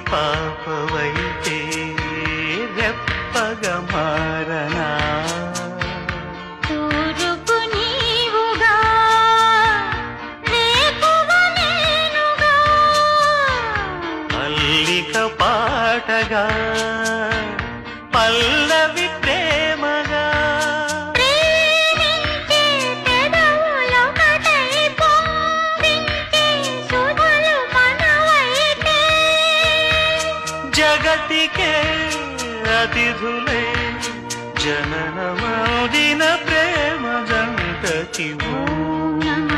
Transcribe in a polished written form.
పాపవైతే రెప్పగా మారనా తూరుపు నీవుగా రేపువ నేనుగా మల్లిక పాటగా పల్లవి ప్రేమగా ప్రేమించే పెదవులొకటై పొంగించే సుధలు మనవైతే జగతికే అతిథులే జననమౌదిన ప్రేమ జంటకి నమ